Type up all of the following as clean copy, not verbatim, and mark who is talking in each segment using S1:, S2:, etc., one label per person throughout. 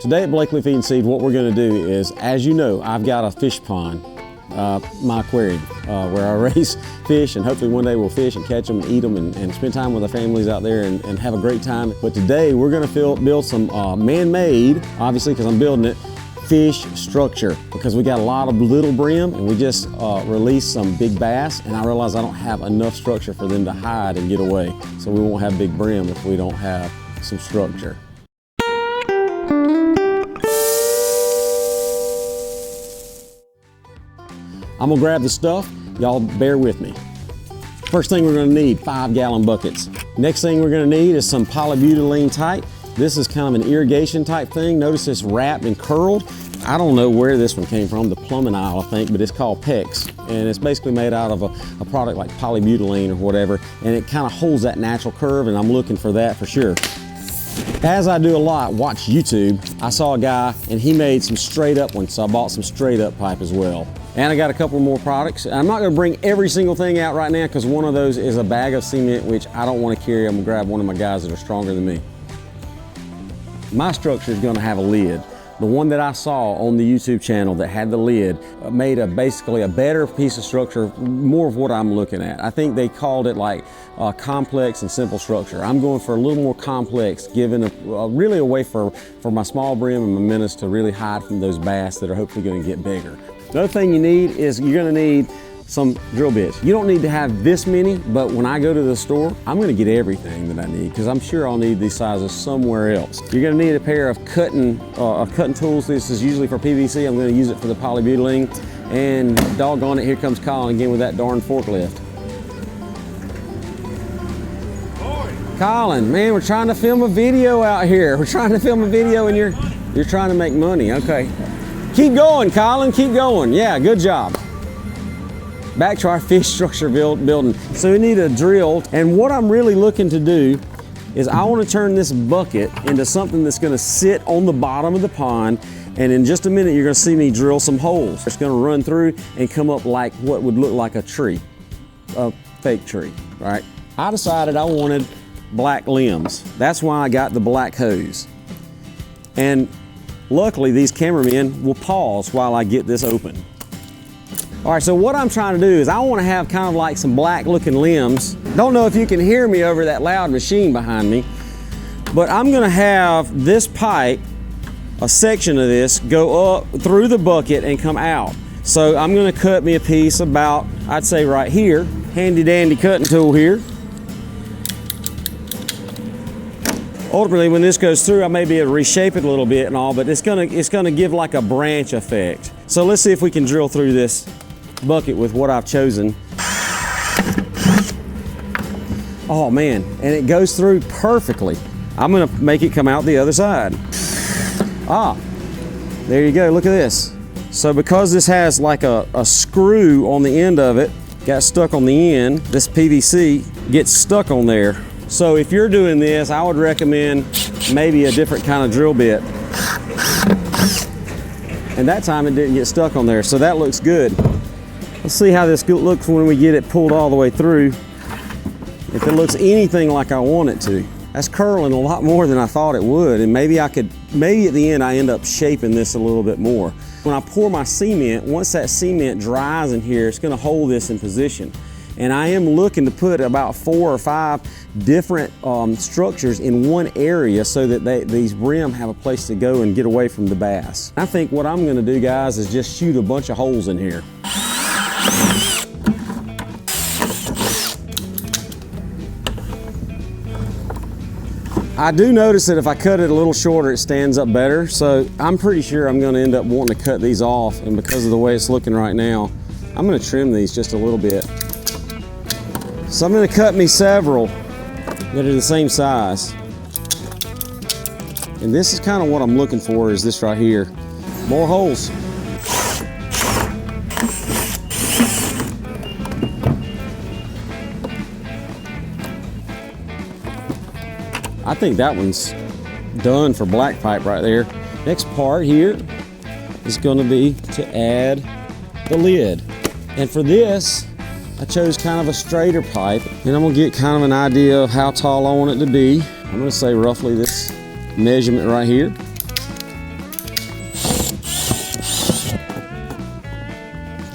S1: Today at Blakely Feed and Seed, what we're going to do is, as you know, I've got a fish pond, my aquarium, where I raise fish, and hopefully one day we'll fish and catch them and eat them and spend time with our families out there and have a great time. But today we're going to build some man-made, obviously because I'm building it, fish structure, because we got a lot of little brim and we just released some big bass, and I realized I don't have enough structure for them to hide and get away. So we won't have big brim if we don't have some structure. I'm gonna grab the stuff, y'all bear with me. First thing we're gonna need, 5-gallon buckets. Next thing we're gonna need is some polybutylene type. This is kind of an irrigation type thing. Notice it's wrapped and curled. I don't know where this one came from, the plumbing aisle I think, but it's called PEX. And it's basically made out of a product like polybutylene or whatever, and it kind of holds that natural curve, and I'm looking for that for sure. As I do a lot, watch YouTube, I saw a guy and he made some straight up ones, so I bought some straight up pipe as well. And I got a couple more products. I'm not gonna bring every single thing out right now because one of those is a bag of cement, which I don't want to carry. I'm gonna grab one of my guys that are stronger than me. My structure is gonna have a lid. The one that I saw on the YouTube channel that had the lid made basically a better piece of structure, more of what I'm looking at. I think they called it like complex and simple structure. I'm going for a little more complex, giving really a way for my small brim and my minnows to really hide from those bass that are hopefully gonna get bigger. The other thing you need is you're gonna need some drill bits. You don't need to have this many, but when I go to the store, I'm gonna get everything that I need because I'm sure I'll need these sizes somewhere else. You're gonna need a pair of cutting tools. This is usually for PVC. I'm gonna use it for the polybutylene. And doggone it, here comes Collin again with that darn forklift. Collin, man, we're trying to film a video out here. We're trying to film a video and you're trying to make money, okay. Keep going, Collin, keep going. Yeah, good job. Back to our fish structure building. So we need a drill, and what I'm really looking to do is I want to turn this bucket into something that's going to sit on the bottom of the pond, and in just a minute you're going to see me drill some holes. It's going to run through and come up like what would look like a tree, a fake tree, right? I decided I wanted black limbs. That's why I got the black hose. And luckily these cameramen will pause while I get this open. All right, so what I'm trying to do is I want to have kind of like some black looking limbs. Don't know if you can hear me over that loud machine behind me, but I'm gonna have this pipe, a section of this, go up through the bucket and come out. So I'm gonna cut me a piece about, I'd say right here, handy dandy cutting tool here. Ultimately, when this goes through, I may be able to reshape it a little bit and all, but it's gonna give like a branch effect. So let's see if we can drill through this bucket with what I've chosen. Oh man, and it goes through perfectly. I'm gonna make it come out the other side. Ah, there you go, look at this. So because this has like a screw on the end of it, got stuck on the end, this PVC gets stuck on there. So if you're doing this, I would recommend maybe a different kind of drill bit. And that time it didn't get stuck on there, so that looks good. Let's see how this looks when we get it pulled all the way through. If it looks anything like I want it to. That's curling a lot more than I thought it would, and maybe at the end I end up shaping this a little bit more. When I pour my cement, once that cement dries in here, it's gonna hold this in position. And I am looking to put about 4 or 5 different structures in one area so that these brim have a place to go and get away from the bass. I think what I'm gonna do, guys, is just shoot a bunch of holes in here. I do notice that if I cut it a little shorter, it stands up better. So I'm pretty sure I'm gonna end up wanting to cut these off. And because of the way it's looking right now, I'm gonna trim these just a little bit. So I'm gonna cut me several that are the same size. And this is kind of what I'm looking for, is this right here. More holes. I think that one's done for black pipe right there. Next part here is going to be to add the lid. And for this, I chose kind of a straighter pipe, and I'm going to get kind of an idea of how tall I want it to be. I'm going to say roughly this measurement right here.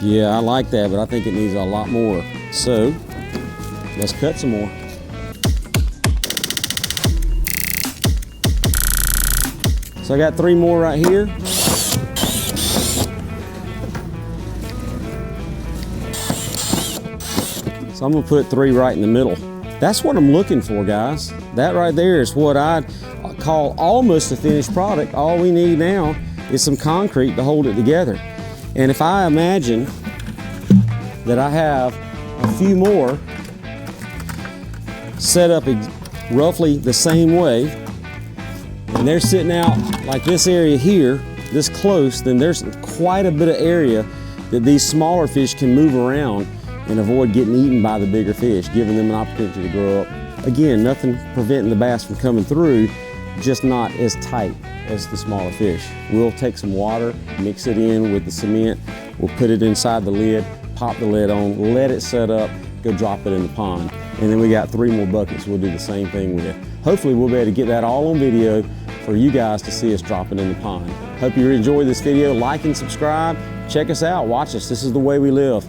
S1: Yeah, I like that, but I think it needs a lot more. So, let's cut some more. So I got 3 more right here. So I'm gonna put 3 right in the middle. That's what I'm looking for, guys. That right there is what I'd call almost a finished product. All we need now is some concrete to hold it together. And if I imagine that I have a few more set up roughly the same way, and they're sitting out like this area here, this close, then there's quite a bit of area that these smaller fish can move around and avoid getting eaten by the bigger fish, giving them an opportunity to grow up. Again, nothing preventing the bass from coming through, just not as tight as the smaller fish. We'll take some water, mix it in with the cement, we'll put it inside the lid, pop the lid on, let it set up, go drop it in the pond. And then we got 3 more buckets we'll do the same thing with. Hopefully we'll be able to get that all on video for you guys to see us drop it in the pond. Hope you enjoyed this video. Like and subscribe. Check us out. Watch us. This is the way we live.